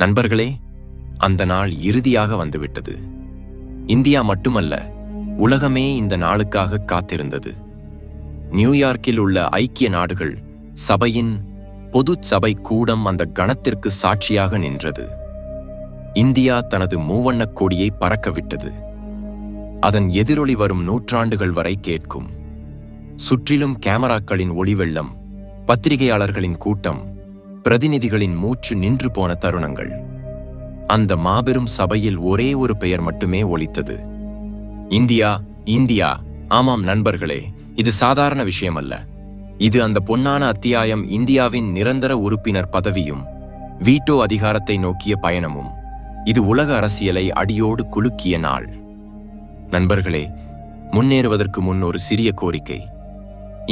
நண்பர்களே, அந்த நாள் இறுதியாக வந்துவிட்டது. இந்தியா மட்டுமல்ல, உலகமே இந்த நாளுக்காக காத்திருந்தது. நியூயார்க்கில் உள்ள ஐக்கிய நாடுகள் சபையின் பொது சபை கூடம் அந்த கணத்திற்கு சாட்சியாக நின்றது. இந்தியா தனது மூவண்ணக் கொடியை பறக்கவிட்டது. அதன் எதிரொலி வரும் நூற்றாண்டுகள் வரை கேட்கும். சுற்றிலும் கேமராக்களின் ஒளிவெள்ளம், பத்திரிகையாளர்களின் கூட்டம், பிரதிநிதிகளின் மூச்சு நின்று போன தருணங்கள். அந்த மாபெரும் சபையில் ஒரே ஒரு பெயர் மட்டுமே ஒலித்தது: இந்தியா, இந்தியா. ஆமாம் நண்பர்களே, இது சாதாரண விஷயமல்ல. இது அந்த பொன்னான அத்தியாயம், இந்தியாவின் நிரந்தர உறுப்பினர் பதவியும் வீட்டோ அதிகாரத்தை நோக்கிய பயணமும். இது உலக அரசியலை அடியோடு குலுக்கிய நாள். நண்பர்களே, முன்னேறுவதற்கு முன் ஒரு சிறிய கோரிக்கை.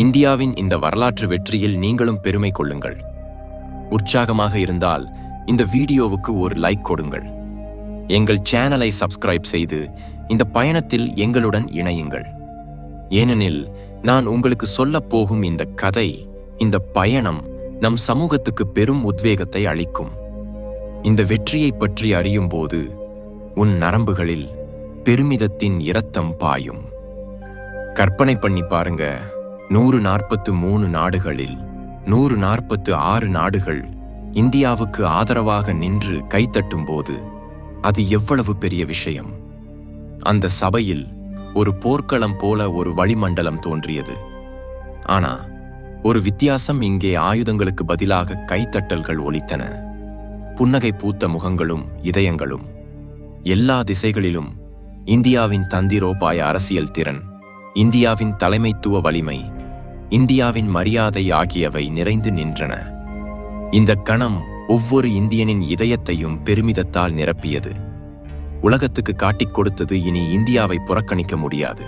இந்தியாவின் இந்த வரலாற்று வெற்றியில் நீங்களும் பெருமை கொள்ளுங்கள். உற்சாகமாக இருந்தால் இந்த வீடியோவுக்கு ஒரு லைக் கொடுங்கள். எங்கள் சேனலை சப்ஸ்கிரைப் செய்து இந்த பயணத்தில் எங்களுடன் இணையுங்கள். ஏனெனில் நான் உங்களுக்கு சொல்லப் போகும் இந்த கதை, இந்த பயணம் நம் சமூகத்துக்கு பெரும் உத்வேகத்தை அளிக்கும். இந்த வெற்றியை பற்றி அறியும் போது உன் நரம்புகளில் பெருமிதத்தின் இரத்தம் பாயும். கற்பனை பண்ணி பாருங்க, 143 நாடுகளில் 146 நாடுகள் இந்தியாவுக்கு ஆதரவாக நின்று கைத்தட்டும் போது அது எவ்வளவு பெரிய விஷயம். அந்த சபையில் ஒரு போர்க்களம் போல ஒரு வளிமண்டலம் தோன்றியது. ஆனா ஒரு வித்தியாசம், இங்கே ஆயுதங்களுக்கு பதிலாக கைத்தட்டல்கள் ஒலித்தன. புன்னகை பூத்த முகங்களும் இதயங்களும். எல்லா திசைகளிலும் இந்தியாவின் தந்திரோபாய அரசியல் திறன், இந்தியாவின் தலைமைத்துவ வலிமை, இந்தியாவின் மரியாதை ஆகியவை நிறைந்து நின்றன. இந்த கணம் ஒவ்வொரு இந்தியனின் இதயத்தையும் பெருமிதத்தால் நிரப்பியது. உலகத்துக்கு காட்டிக் கொடுத்தது, இனி இந்தியாவை புறக்கணிக்க முடியாது.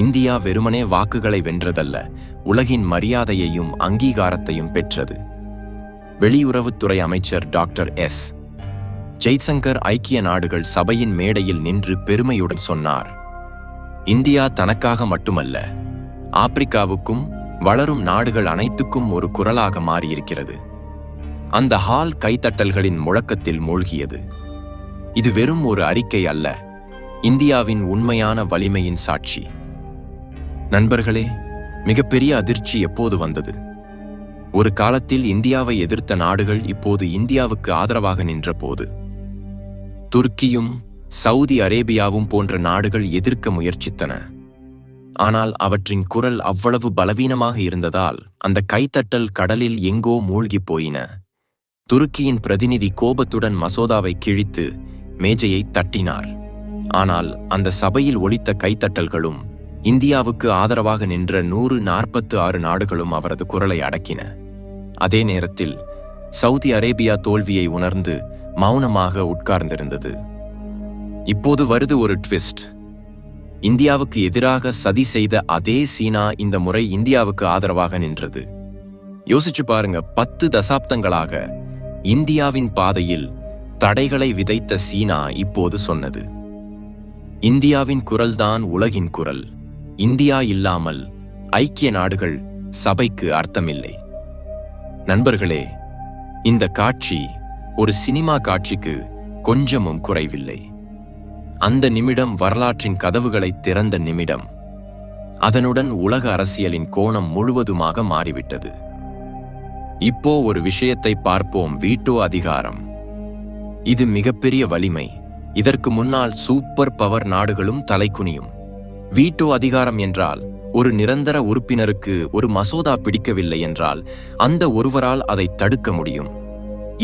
இந்தியா வெறுமனே வாக்குகளை வென்றதல்ல, உலகின் மரியாதையையும் அங்கீகாரத்தையும் பெற்றது. வெளியுறவுத்துறை அமைச்சர் டாக்டர் எஸ். ஜெய்சங்கர் ஐக்கிய நாடுகள் சபையின் மேடையில் நின்று பெருமையுடன் சொன்னார்: இந்தியா தனக்காக மட்டுமல்ல, ஆப்பிரிக்காவுக்கும் வளரும் நாடுகள் அனைத்துக்கும் ஒரு குரலாக மாறியிருக்கிறது. அந்த ஹால் கைத்தட்டல்களின் முழக்கத்தில் மூழ்கியது. இது வெறும் ஒரு அறிக்கை அல்ல, இந்தியாவின் உண்மையான வலிமையின் சாட்சி. நண்பர்களே, மிகப்பெரிய அதிர்ச்சி எப்போது வந்தது? ஒரு காலத்தில் இந்தியாவை எதிர்த்த நாடுகள் இப்போது இந்தியாவுக்கு ஆதரவாக நின்ற போது. துருக்கியும் சவுதி அரேபியாவும் போன்ற நாடுகள் எதிர்க்க முயற்சித்தன. ஆனால் அவற்றின் குரல் அவ்வளவு பலவீனமாக இருந்ததால் அந்த கைத்தட்டல் கடலில் எங்கோ மூழ்கி போயின. துருக்கியின் பிரதிநிதி கோபத்துடன் மசோதாவை கிழித்து மேஜையை தட்டினார். ஆனால் அந்த சபையில் ஒலித்த கைத்தட்டல்களும் இந்தியாவுக்கு ஆதரவாக நின்ற 146 நாடுகளும் அவரது குரலை அடக்கின. அதே நேரத்தில் சவுதி அரேபியா தோல்வியை உணர்ந்து மௌனமாக உட்கார்ந்திருந்தது. இப்போது வருது ஒரு ட்விஸ்ட். இந்தியாவுக்கு எதிராக சதி செய்த அதே சீனா இந்த முறை இந்தியாவுக்கு ஆதரவாக நின்றது. யோசிச்சு பாருங்க, 10 தசாப்தங்களாக இந்தியாவின் பாதையில் தடைகளை விதைத்த சீனா இப்போது சொன்னது: இந்தியாவின் குரல்தான் உலகின் குரல். இந்தியா இல்லாமல் ஐக்கிய நாடுகள் சபைக்கு அர்த்தமில்லை. நண்பர்களே, இந்த காட்சி ஒரு சினிமா காட்சிக்கு கொஞ்சமும் குறைவில்லை. அந்த நிமிடம் வரலாற்றின் கதவுகளை திறந்த நிமிடம். அதனுடன் உலக அரசியலின் கோணம் முழுவதுமாக மாறிவிட்டது. இப்போ ஒரு விஷயத்தை பார்ப்போம்: வீட்டோ அதிகாரம். இது மிகப்பெரிய வலிமை. இதற்கு முன்னால் சூப்பர் பவர் நாடுகளும் தலைகுனியும். வீட்டோ அதிகாரம் என்றால், ஒரு நிரந்தர உறுப்பினருக்கு ஒரு மசோதா பிடிக்கவில்லை என்றால் அந்த ஒருவரால் அதை தடுக்க முடியும்.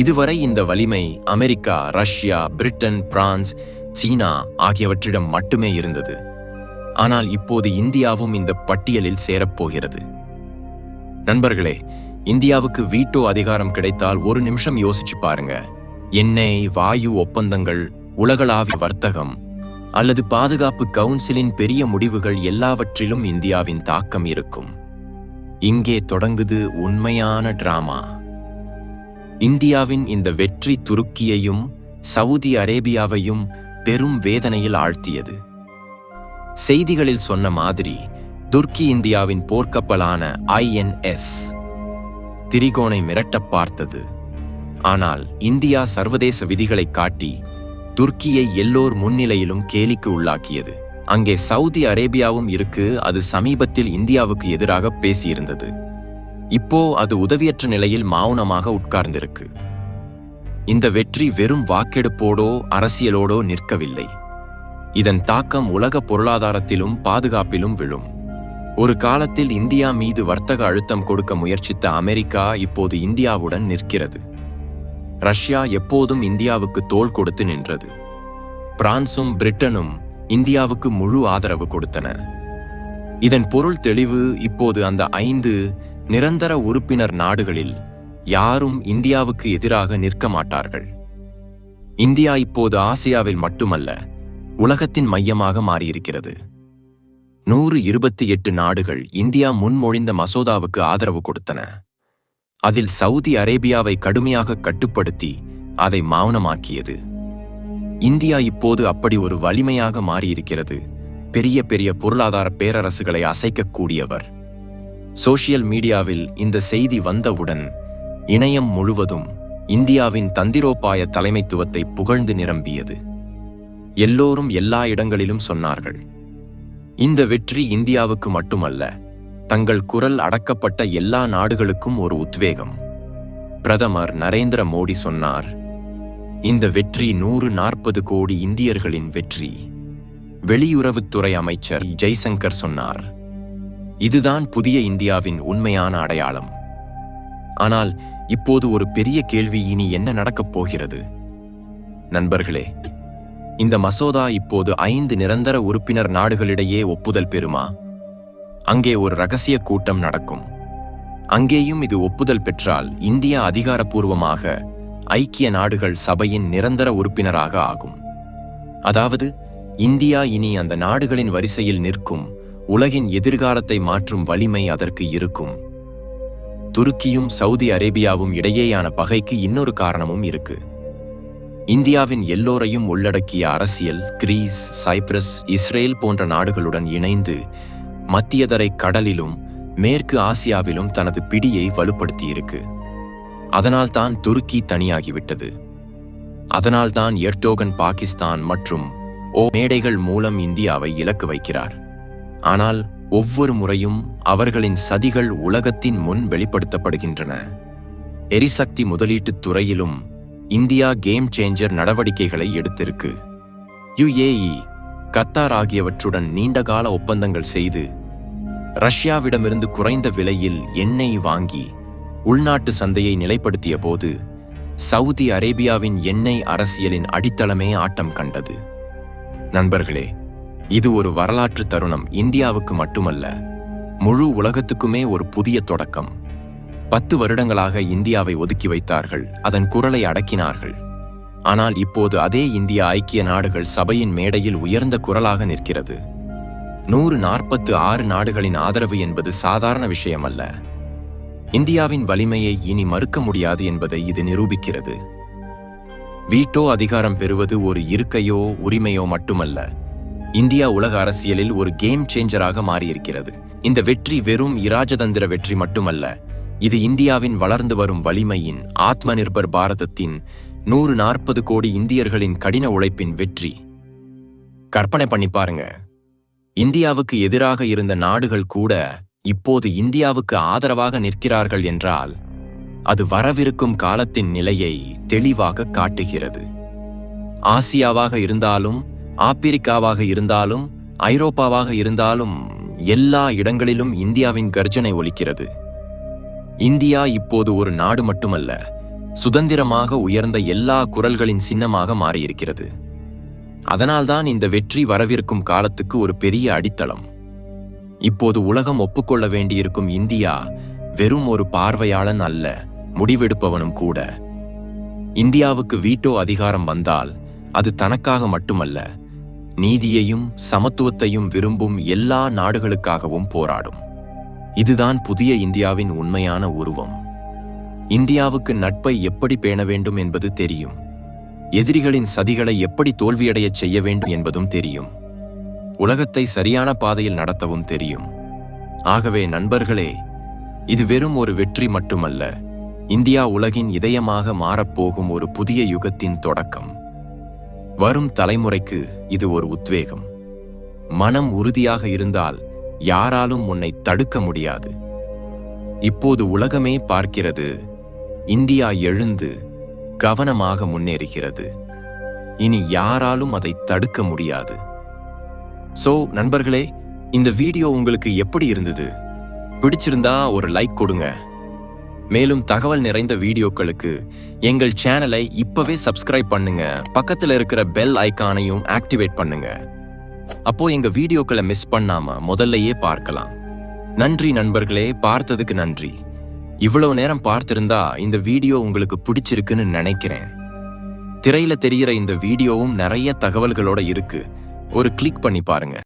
இதுவரை இந்த வலிமை அமெரிக்கா, ரஷ்யா, பிரிட்டன், பிரான்ஸ், சீனா ஆகியவற்றிடம் மட்டுமே இருந்தது. ஆனால் இப்போது இந்தியாவும் இந்த பட்டியலில் சேரப்போகிறது. நண்பர்களே, இந்தியாவுக்கு வீட்டோ அதிகாரம் கிடைத்தால் ஒரு நிமிஷம் யோசிச்சு பாருங்க. எண்ணெய், வாயு ஒப்பந்தங்கள், உலகளாவிய வர்த்தகம் அல்லது பாதுகாப்பு கவுன்சிலின் பெரிய முடிவுகள் எல்லாவற்றிலும் இந்தியாவின் தாக்கம் இருக்கும். இங்கே தொடங்குது உண்மையான டிராமா. இந்தியாவின் இந்த வெற்றி துருக்கியையும் சவுதி அரேபியாவையும் பெரும் வேதனையில் ஆழ்த்தியது. செய்திகளில் சொன்ன மாதிரி துர்க்கி இந்தியாவின் போர்க்கப்பலான INS திரிகோனை மிரட்ட பார்த்தது. ஆனால் இந்தியா சர்வதேச விதிகளை காட்டி துருக்கியை எல்லோர் முன்னிலையிலும் கேலிக்கு உள்ளாக்கியது. அங்கே சவுதி அரேபியாவும் இருக்கு. அது சமீபத்தில் இந்தியாவுக்கு எதிராக பேசியிருந்தது. இப்போ அது உதவியற்ற நிலையில் மௌனமாக உட்கார்ந்திருக்கு. இந்த வெற்றி வெறும் வாக்கெடுப்போடோ அரசியலோடோ நிற்கவில்லை. இதன் தாக்கம் உலக பொருளாதாரத்திலும் பாதுகாப்பிலும் விழும். ஒரு காலத்தில் இந்தியா மீது வர்த்தக அழுத்தம் கொடுக்க முயற்சித்த அமெரிக்கா இப்போது இந்தியாவுடன் நிற்கிறது. ரஷ்யா எப்போதும் இந்தியாவுக்கு தோள் கொடுத்து நின்றது. பிரான்சும் பிரிட்டனும் இந்தியாவுக்கு முழு ஆதரவு கொடுத்தன. இதன் பொருள் தெளிவு. இப்போது அந்த 5 நிரந்தர உறுப்பினர் நாடுகளில் யாரும் இந்தியாவுக்கு எதிராக நிற்க மாட்டார்கள். இந்தியா இப்போது ஆசியாவில் மட்டுமல்ல, உலகத்தின் மையமாக மாறியிருக்கிறது. 128 நாடுகள் இந்தியா முன்மொழிந்த மசோதாவுக்கு ஆதரவு கொடுத்தன. அதில் சவுதி அரேபியாவை கடுமையாக கட்டுப்படுத்தி அதை மௌனமாக்கியது. இந்தியா இப்போது அப்படி ஒரு வலிமையாக மாறியிருக்கிறது. பெரிய பெரிய பொருளாதார பேரரசுகளை அசைக்கக்கூடியவர். சோஷியல் மீடியாவில் இந்த செய்தி வந்தவுடன் இணையம் முழுவதும் இந்தியாவின் தந்திரோபாய தலைமைத்துவத்தை புகழ்ந்து நிரம்பியது. எல்லோரும் எல்லா இடங்களிலும் சொன்னார்கள். இந்த வெற்றி இந்தியாவுக்கு மட்டுமல்ல, தங்கள் குரல் அடக்கப்பட்ட எல்லா நாடுகளுக்கும் ஒரு உத்வேகம். பிரதமர் நரேந்திர மோடி சொன்னார், இந்த வெற்றி 140 கோடி இந்தியர்களின் வெற்றி. வெளியுறவுத்துறை அமைச்சர் ஜெய்சங்கர் சொன்னார், இதுதான் புதிய இந்தியாவின் உண்மையான அடையாளம். ஆனால் இப்போது ஒரு பெரிய கேள்வி, இனி என்ன நடக்கப் போகிறது? நண்பர்களே, இந்த மசோதா இப்போது 5 நிரந்தர உறுப்பினர் நாடுகளிடையே ஒப்புதல் பெறுமா? அங்கே ஒரு ரகசிய கூட்டம் நடக்கும். அங்கேயும் இது ஒப்புதல் பெற்றால் இந்தியா அதிகாரப்பூர்வமாக ஐக்கிய நாடுகள் சபையின் நிரந்தர உறுப்பினராக ஆகும். அதாவது இந்தியா இனி அந்த நாடுகளின் வரிசையில் நிற்கும். உலகின் எதிர்காலத்தை மாற்றும் வலிமை அதற்கு இருக்கும். துருக்கியும் சவுதி அரேபியாவும் இடையேயான பகைக்கு இன்னொரு காரணமும் இருக்கு. இந்தியாவின் எல்லோரையும் உள்ளடக்கிய அரசியல் கிரீஸ், சைப்ரஸ், இஸ்ரேல் போன்ற நாடுகளுடன் இணைந்து மத்தியதரை கடலிலும் மேற்கு ஆசியாவிலும் தனது பிடியை வலுப்படுத்தியிருக்கு. அதனால்தான் துருக்கி தனியாகிவிட்டது. அதனால்தான் எர்டோகன் பாகிஸ்தான் மற்றும் மேடைகள் மூலம் இந்தியாவை இலக்கு வைக்கிறார். ஆனால் ஒவ்வொரு முறையும் அவர்களின் சதிகள் உலகத்தின் முன் வெளிப்படுத்தப்படுகின்றன. எரிசக்தி முதலீட்டுத் துறையிலும் இந்தியா கேம் சேஞ்சர் நடவடிக்கைகளை எடுத்திருக்கு. UAE, கத்தார் ஆகியவற்றுடன் நீண்டகால ஒப்பந்தங்கள் செய்து ரஷ்யாவிடமிருந்து குறைந்த விலையில் எண்ணெய் வாங்கி உள்நாட்டு சந்தையை நிலைப்படுத்திய போது சவுதி அரேபியாவின் எண்ணெய் அரசியலின் அடித்தளமே ஆட்டம் கண்டது. நண்பர்களே, இது ஒரு வரலாற்று தருணம். இந்தியாவுக்கு மட்டுமல்ல, முழு உலகத்துக்குமே ஒரு புதிய தொடக்கம். 10 வருடங்களாக இந்தியாவை ஒதுக்கி வைத்தார்கள், அதன் குரலை அடக்கினார்கள். ஆனால் இப்போது அதே இந்தியா ஐக்கிய நாடுகள் சபையின் மேடையில் உயர்ந்த குரலாக நிற்கிறது. 146 நாடுகளின் ஆதரவு என்பது சாதாரண விஷயமல்ல. இந்தியாவின் வலிமையை இனி மறுக்க முடியாது என்பதை இது நிரூபிக்கிறது. வீட்டோ அதிகாரம் பெறுவது ஒரு இருக்கையோ உரிமையோ மட்டுமல்ல, இந்தியா உலக அரசியலில் ஒரு கேம் சேஞ்சராக மாறியிருக்கிறது. இந்த வெற்றி வெறும் இராஜதந்திர வெற்றி மட்டுமல்ல, இது இந்தியாவின் வளர்ந்து வரும் வலிமையின், ஆத்ம நிர்பர் பாரதத்தின், 140 கோடி இந்தியர்களின் கடின உழைப்பின் வெற்றி. கற்பனை பண்ணி பாருங்க, இந்தியாவுக்கு எதிராக இருந்த நாடுகள் கூட இப்போது இந்தியாவுக்கு ஆதரவாக நிற்கிறார்கள் என்றால் அது வரவிருக்கும் காலத்தின் நிலையை தெளிவாக காட்டுகிறது. ஆசியாவாக இருந்தாலும், ஆப்பிரிக்காவாக இருந்தாலும், ஐரோப்பாவாக இருந்தாலும், எல்லா இடங்களிலும் இந்தியாவின் கர்ஜனை ஒலிக்கிறது. இந்தியா இப்போது ஒரு நாடு மட்டுமல்ல, சுதந்திரமாக உயர்ந்த எல்லா குரல்களின் சின்னமாக மாறியிருக்கிறது. அதனால்தான் இந்த வெற்றி வரவிருக்கும் காலத்துக்கு ஒரு பெரிய அடித்தளம். இப்போது உலகம் ஒப்புக்கொள்ள வேண்டியிருக்கும் இந்தியா வெறும் ஒரு பார்வையாளன் அல்ல, முடிவெடுப்பவனும் கூட. இந்தியாவுக்கு வீட்டோ அதிகாரம் வந்தால் அது தனக்காக மட்டுமல்ல, நீதியையும் சமத்துவத்தையும் விரும்பும் எல்லா நாடுகளுக்காகவும் போராடும். இதுதான் புதிய இந்தியாவின் உண்மையான உருவம். இந்தியாவுக்கு நட்பை எப்படி பேண வேண்டும் என்பது தெரியும். எதிரிகளின் சதிகளை எப்படி தோல்வியடையச் செய்ய வேண்டும் என்பதும் தெரியும். உலகத்தை சரியான பாதையில் நடத்தவும் தெரியும். ஆகவே நண்பர்களே, இது வெறும் ஒரு வெற்றி மட்டுமல்ல, இந்தியா உலகின் இதயமாக மாறப்போகும் ஒரு புதிய யுகத்தின் தொடக்கம். வரும் தலைமுறைக்கு இது ஒரு உத்வேகம். மனம் உறுதியாக இருந்தால் யாராலும் உன்னை தடுக்க முடியாது. இப்போது உலகமே பார்க்கிறது. இந்தியா எழுந்து கவனமாக முன்னேறுகிறது. இனி யாராலும் அதை தடுக்க முடியாது. நண்பர்களே, இந்த வீடியோ உங்களுக்கு எப்படி இருந்தது? பிடிச்சிருந்தா ஒரு லைக் கொடுங்க. மேலும் தகவல் நிறைந்த வீடியோக்களுக்கு எங்கள் சேனலை இப்பவே சப்ஸ்கிரைப் பண்ணுங்க. பக்கத்துல இருக்கிற பெல் ஐகானையும் ஆக்டிவேட் பண்ணுங்க. அப்போ எங்க வீடியோக்களை மிஸ் பண்ணாம முதல்லயே பார்க்கலாம். நன்றி நண்பர்களே, பார்த்ததுக்கு நன்றி. இவ்வளவு நேரம் பார்த்திருந்தா இந்த வீடியோ உங்களுக்கு பிடிச்சிருக்குன்னு நினைக்கிறேன். திரையில தெரிகிற இந்த வீடியோவும் நிறைய தகவல்களோட இருக்கு. ஒரு கிளிக் பண்ணி பாருங்க.